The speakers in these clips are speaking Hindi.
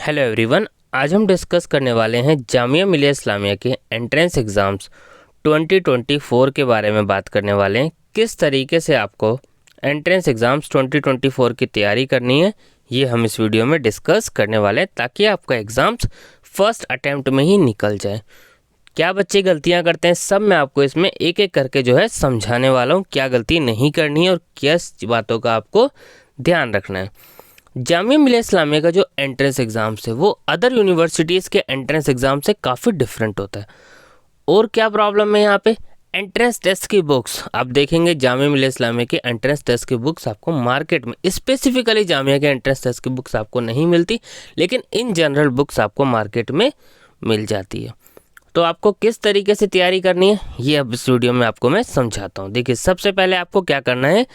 Hello everyone. आज हम डिस्कस करने वाले हैं जामिया मिलिया इस्लामिया के एंट्रेंस एग्ज़ाम्स 2024 के बारे में बात करने वाले हैं। किस तरीके से आपको एंट्रेंस एग्ज़ाम्स 2024 की तैयारी करनी है, ये हम इस वीडियो में डिस्कस करने वाले हैं ताकि आपका एग्ज़ाम्स फर्स्ट अटैम्प्ट में ही निकल जाए। क्या बच्चे गलतियां करते हैं, सब मैं आपको इसमें एक एक करके जो है समझाने वाला हूँ। क्या गलती नहीं करनी है और किस बातों का आपको ध्यान रखना है। जामिया मिलिया इस्लामिया का जो एंट्रेंस एग्ज़ाम्स है वो अदर यूनिवर्सिटीज़ के एंट्रेंस एग्ज़ाम से काफ़ी डिफरेंट होता है। और क्या प्रॉब्लम है यहाँ पे, एंट्रेंस टेस्ट की बुक्स आप देखेंगे, जामिया मिलिया इस्लामिया के एंट्रेंस टेस्ट की बुक्स आपको मार्केट में, स्पेसिफिकली जामिया के एंट्रेंस टेस्ट की बुक्स आपको नहीं मिलती, लेकिन इन जनरल बुक्स आपको मार्केट में मिल जाती है। तो आपको किस तरीके से तैयारी करनी है ये अब इस वीडियो में आपको मैं समझाता हूँ। देखिए, सबसे पहले आपको क्या करना है,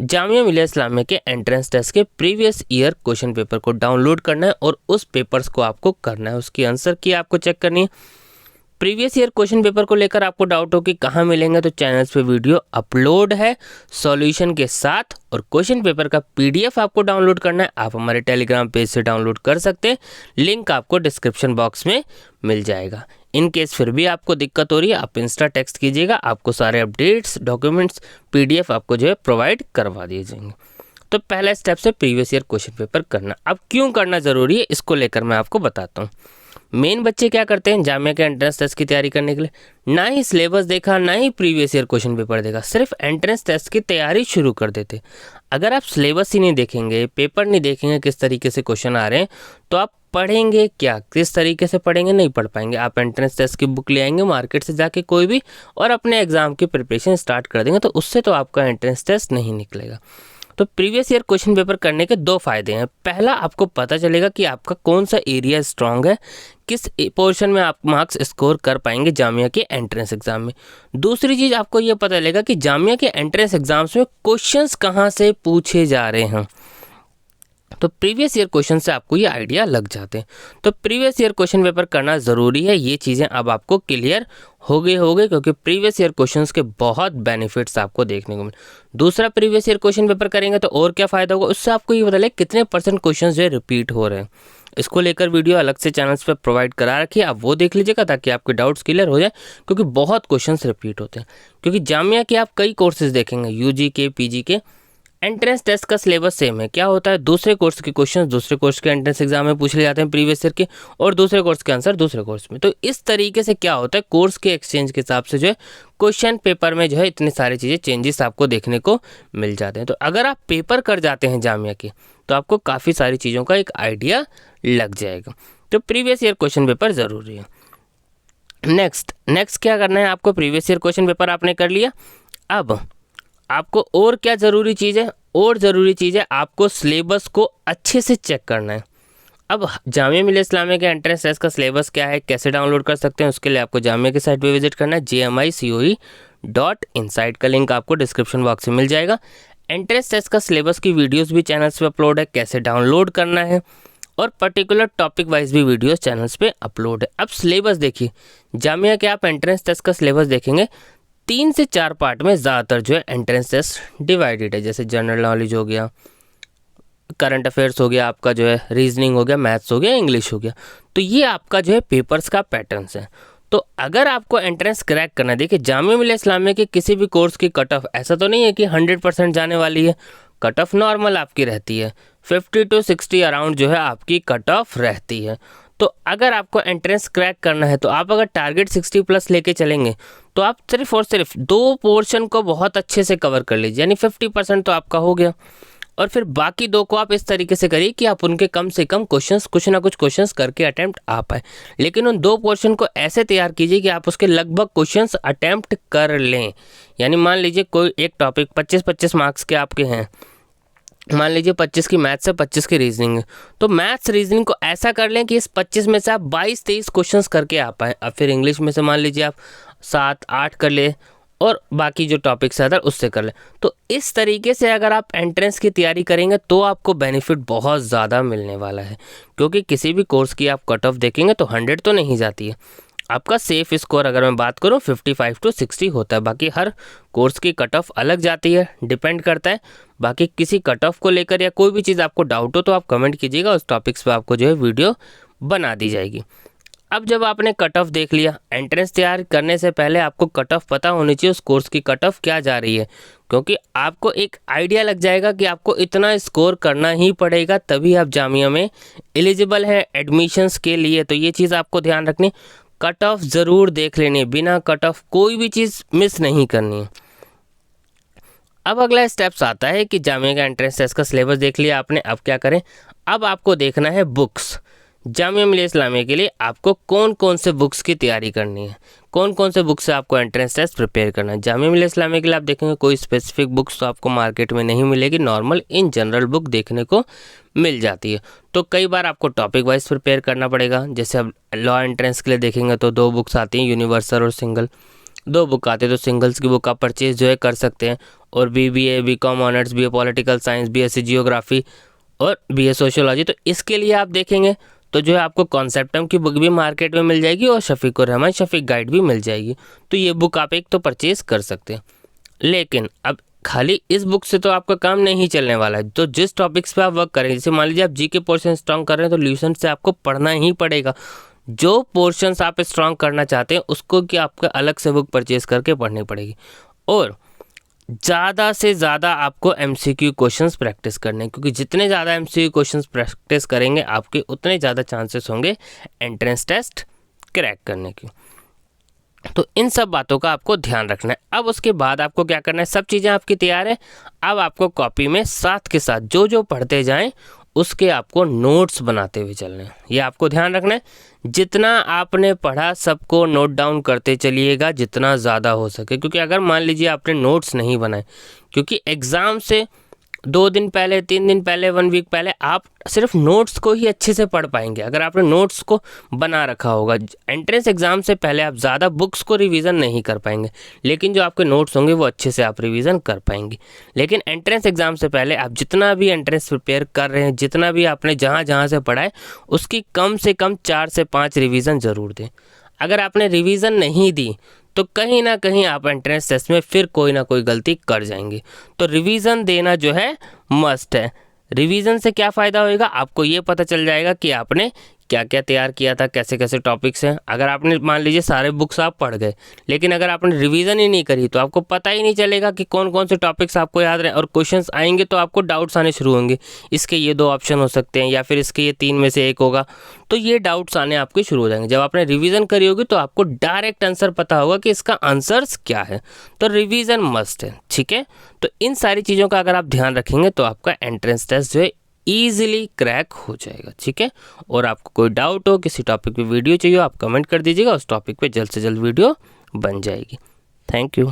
जामिया मिलिया इस्लामिया के एंट्रेंस टेस्ट के प्रीवियस ईयर क्वेश्चन पेपर को डाउनलोड करना है और उस पेपर्स को आपको करना है, उसकी आंसर की आपको चेक करनी है। प्रीवियस ईयर क्वेश्चन पेपर को लेकर आपको डाउट हो कि कहाँ मिलेंगे, तो चैनल्स पे वीडियो अपलोड है सॉल्यूशन के साथ, और क्वेश्चन पेपर का पीडीएफ आपको डाउनलोड करना है। आप हमारे टेलीग्राम पेज से डाउनलोड कर सकते हैं, लिंक आपको डिस्क्रिप्शन बॉक्स में मिल जाएगा। इन केस फिर भी आपको दिक्कत हो रही है, आप इंस्टा टेक्स्ट कीजिएगा, आपको सारे अपडेट्स, डॉक्यूमेंट्स, पीडीएफ आपको जो है प्रोवाइड करवा दिए जाएंगे। तो पहला स्टेप से प्रीवियस ईयर क्वेश्चन पेपर करना। अब क्यों करना ज़रूरी है इसको लेकर मैं आपको बताता हूँ। मेन बच्चे क्या करते हैं जामिया के एंट्रेंस टेस्ट की तैयारी करने के लिए, ना ही सिलेबस देखा ना ही प्रीवियस ईयर क्वेश्चन पेपर देखा, सिर्फ एंट्रेंस टेस्ट की तैयारी शुरू कर देते। अगर आप सिलेबस ही नहीं देखेंगे, पेपर नहीं देखेंगे किस तरीके से क्वेश्चन आ रहे हैं, तो आप पढ़ेंगे क्या, किस तरीके से पढ़ेंगे, नहीं पढ़ पाएंगे। आप एंट्रेंस टेस्ट की बुक ले आएंगे मार्केट से जाके कोई भी, और अपने एग्जाम की प्रिपरेशन स्टार्ट कर देंगे, तो उससे तो आपका एंट्रेंस टेस्ट नहीं निकलेगा। तो प्रीवियस ईयर क्वेश्चन पेपर करने के दो फायदे हैं। पहला, आपको पता चलेगा कि आपका कौन सा एरिया स्ट्रांग है, किस पोर्शन में आप मार्क्स स्कोर कर पाएंगे जामिया के एंट्रेंस एग्जाम में। दूसरी चीज़, आपको ये पता चलेगा कि जामिया के एंट्रेंस एग्जाम्स में क्वेश्चंस कहाँ से पूछे जा रहे हैं। तो प्रीवियस ईयर क्वेश्चन से आपको ये आइडिया लग जाते हैं। तो प्रीवियस ईयर क्वेश्चन पेपर करना ज़रूरी है, ये चीज़ें अब आपको क्लियर हो गए क्योंकि प्रीवियस ईयर क्वेश्चंस के बहुत बेनिफिट्स आपको देखने को मिले। दूसरा, प्रीवियस ईयर क्वेश्चन पेपर करेंगे तो और क्या फ़ायदा होगा, उससे आपको ये पता लगे कितने % क्वेश्चन जो है रिपीट हो रहे हैं। इसको लेकर वीडियो अलग से चैनल्स पर प्रोवाइड करा रखी है, आप वो देख लीजिएगा ताकि आपके डाउट्स क्लियर हो जाए, क्योंकि बहुत क्वेश्चंस रिपीट होते हैं। क्योंकि जामिया के आप कई कोर्सेज देखेंगे, यूजी के, पीजी के, एंट्रेंस टेस्ट का सिलेबस सेम है। क्या होता है, दूसरे कोर्स के क्वेश्चन दूसरे कोर्स के एंट्रेंस एग्जाम में पूछ लिए जाते हैं प्रीवियस ईयर के, और दूसरे कोर्स के आंसर दूसरे कोर्स में। तो इस तरीके से क्या होता है, कोर्स के एक्सचेंज के हिसाब से जो है क्वेश्चन पेपर में जो है इतनी सारी चीज़ें चेंजेस आपको देखने को मिल जाते हैं। तो अगर आप पेपर कर जाते हैं जामिया के, तो आपको काफ़ी सारी चीज़ों का एक आइडिया लग जाएगा। तो प्रीवियस ईयर क्वेश्चन पेपर ज़रूरी है। नेक्स्ट क्या करना है आपको, प्रीवियस ईयर क्वेश्चन पेपर आपने कर लिया। अब आपको और क्या ज़रूरी चीज़ है, और ज़रूरी चीज़ है आपको सिलेबस को अच्छे से चेक करना है। अब जामिया मिलिया इस्लामिया के एंट्रेंस टेस्ट का सिलेबस क्या है, कैसे डाउनलोड कर सकते हैं, उसके लिए आपको जामिया की साइट पे विजिट करना है, jmicoe.in। साइट का लिंक आपको डिस्क्रिप्शन बॉक्स में मिल जाएगा। एंट्रेंस टेस्ट का सिलेबस की वीडियोज़ भी चैनल्स पर अपलोड है, कैसे डाउनलोड करना है, और पर्टिकुलर टॉपिक वाइज भी वीडियोज़ चैनल्स पे अपलोड है। अब सिलेबस देखिए, जामिया के आप एंट्रेंस टेस्ट का सिलेबस देखेंगे, 3 से 4 पार्ट में ज़्यादातर जो है एंट्रेंस टेस्ट डिवाइडेड है। जैसे जनरल नॉलेज हो गया, करंट अफेयर्स हो गया, आपका जो है रीजनिंग हो गया, मैथ्स हो गया, इंग्लिश हो गया। तो ये आपका जो है पेपर्स का पैटर्न्स है। तो अगर आपको एंट्रेंस क्रैक करना है, देखिए जामिया मिलिया इस्लामिया के किसी भी कोर्स की कट ऑफ ऐसा तो नहीं है कि 100% जाने वाली है। कट ऑफ नॉर्मल आपकी रहती है, 50 to 60 अराउंड जो है आपकी कट ऑफ रहती है। तो अगर आपको एंट्रेंस क्रैक करना है, तो आप अगर टारगेट 60+ लेके चलेंगे, तो आप सिर्फ और सिर्फ 2 पोर्शन को बहुत अच्छे से कवर कर लीजिए, यानी 50% तो आपका हो गया। और फिर बाकी 2 को आप इस तरीके से करिए कि आप उनके कम से कम क्वेश्चंस, कुछ ना कुछ क्वेश्चंस करके अटैम्प्ट आ पाए। लेकिन उन 2 पोर्शन को ऐसे तैयार कीजिए कि आप उसके लगभग क्वेश्चंस अटैम्प्ट कर लें। यानी मान लीजिए कोई एक टॉपिक 25-25 मार्क्स के आपके हैं, मान लीजिए 25 की मैथ्स है, 25 की रीजनिंग है, तो मैथ्स रीजनिंग को ऐसा कर लें कि इस 25 में से आप 22-23 क्वेश्चंस करके आ पाएँ। अब फिर इंग्लिश में से मान लीजिए आप 7-8 कर ले, और बाकी जो टॉपिक्स है उससे कर लें। तो इस तरीके से अगर आप एंट्रेंस की तैयारी करेंगे तो आपको बेनिफिट बहुत ज़्यादा मिलने वाला है, क्योंकि किसी भी कोर्स की आप कट ऑफ देखेंगे तो 100 तो नहीं जाती है। आपका सेफ स्कोर अगर मैं बात करूं 55 to 60 होता है। बाकी हर कोर्स की कट ऑफ अलग जाती है, डिपेंड करता है। बाकी किसी कट ऑफ को लेकर या कोई भी चीज़ आपको डाउट हो तो आप कमेंट कीजिएगा, उस टॉपिक्स पे आपको जो है वीडियो बना दी जाएगी। अब जब आपने कट ऑफ देख लिया, एंट्रेंस तैयार करने से पहले आपको कट ऑफ पता होनी चाहिए उस कोर्स की कट ऑफ क्या जा रही है, क्योंकि आपको एक आइडिया लग जाएगा कि आपको इतना स्कोर करना ही पड़ेगा तभी आप जामिया में एलिजिबल है एडमिशन्स के लिए। तो ये चीज़ आपको ध्यान रखनी, कट ऑफ ज़रूर देख लेनी है, बिना कट ऑफ कोई भी चीज़ मिस नहीं करनी है। अब अगला स्टेप्स आता है कि जामिया का एंट्रेंस टेस्ट का सिलेबस देख लिया आपने, अब क्या करें, अब आपको देखना है बुक्स। जामिया मिलिया इस्लामिया के लिए आपको कौन कौन से बुक्स की तैयारी करनी है, कौन कौन से बुक्स से आपको एंट्रेंस टेस्ट प्रिपेयर करना है। जामिया मिलिया इस्लामिया के लिए आप देखेंगे कोई स्पेसिफिक बुक्स तो आपको मार्केट में नहीं मिलेगी, नॉर्मल इन जनरल बुक देखने को मिल जाती है। तो कई बार आपको टॉपिक वाइज प्रिपेयर करना पड़ेगा। जैसे अब लॉ एंट्रेंस के लिए देखेंगे तो 2 बुक्स आती हैं, यूनिवर्सल और सिंगल। 2 बुक आते हैं तो सिंगल्स की बुक आप परचेज जो है कर सकते हैं। और BBA, BCom honours, BA political science, BSc geography और BA सोशियोलॉजी, तो इसके लिए आप देखेंगे तो जो है आपको कॉन्सेप्टम की बुक भी मार्केट में मिल जाएगी और शफीकुर रहमान शफीक गाइड भी मिल जाएगी। तो ये बुक आप एक तो परचेज कर सकते हैं। लेकिन अब खाली इस बुक से तो आपका काम नहीं चलने वाला है। तो जिस टॉपिक्स पे आप वर्क करें, जैसे मान लीजिए आप जीके पोर्शन स्ट्रॉन्ग कर रहे हैं तो ल्यूसेंट से आपको पढ़ना ही पड़ेगा। जो पोर्शंस आप स्ट्रॉन्ग करना चाहते हैं उसको कि आपको अलग से बुक परचेज करके पढ़नी पड़ेगी। और ज़्यादा से ज़्यादा आपको MCQ क्वेश्चंस प्रैक्टिस करने हैं, क्योंकि जितने ज़्यादा MCQ क्वेश्चंस प्रैक्टिस करेंगे आपके उतने ज़्यादा चांसेस होंगे एंट्रेंस टेस्ट क्रैक करने की। तो इन सब बातों का आपको ध्यान रखना है। अब उसके बाद आपको क्या करना है, सब चीज़ें आपकी तैयार है, अब आपको कॉपी में साथ के साथ जो जो पढ़ते जाएं उसके आपको नोट्स बनाते हुए चलने हैं। ये आपको ध्यान रखना है, जितना आपने पढ़ा सबको नोट डाउन करते चलिएगा जितना ज़्यादा हो सके। क्योंकि अगर मान लीजिए आपने नोट्स नहीं बनाए, क्योंकि एग्ज़ाम से 2 दिन पहले, 3 दिन पहले, 1 वीक पहले आप सिर्फ नोट्स को ही अच्छे से पढ़ पाएंगे अगर आपने नोट्स को बना रखा होगा। एंट्रेंस एग्ज़ाम से पहले आप ज़्यादा बुक्स को रिवीजन नहीं कर पाएंगे, लेकिन जो आपके नोट्स होंगे वो अच्छे से आप रिवीजन कर पाएंगे। लेकिन एंट्रेंस एग्ज़ाम से पहले आप जितना भी एंट्रेंस प्रिपेयर कर रहे हैं, जितना भी आपने जहाँ जहाँ से पढ़ा है उसकी कम से कम 4 से 5 रिवीजन ज़रूर दें। अगर आपने रिवीजन नहीं दी तो कहीं ना कहीं आप एंट्रेंस टेस्ट में फिर कोई ना कोई गलती कर जाएंगे। तो रिवीजन देना जो है मस्ट है। रिवीजन से क्या फ़ायदा होएगा, आपको ये पता चल जाएगा कि आपने क्या क्या तैयार किया था, कैसे कैसे टॉपिक्स हैं। अगर आपने मान लीजिए सारे बुक्स आप पढ़ गए, लेकिन अगर आपने रिवीजन ही नहीं करी तो आपको पता ही नहीं चलेगा कि कौन कौन से टॉपिक्स आपको याद रहे। और क्वेश्चंस आएंगे तो आपको डाउट्स आने शुरू होंगे, इसके ये 2 ऑप्शन हो सकते हैं या फिर इसके ये 3 में से एक होगा। तो ये डाउट्स आने आपके शुरू हो जाएंगे। जब आपने रिवीजन करी होगी तो आपको डायरेक्ट आंसर पता होगा कि इसका आंसर्स क्या है। तो रिवीजन मस्ट है, ठीक है। तो इन सारी चीज़ों का अगर आप ध्यान रखेंगे तो आपका एंट्रेंस टेस्ट जो है ईजिली क्रैक हो जाएगा, ठीक है। और आपको कोई डाउट हो, किसी टॉपिक पे वीडियो चाहिए, आप कमेंट कर दीजिएगा, उस टॉपिक पे जल्द से जल्द वीडियो बन जाएगी। Thank you.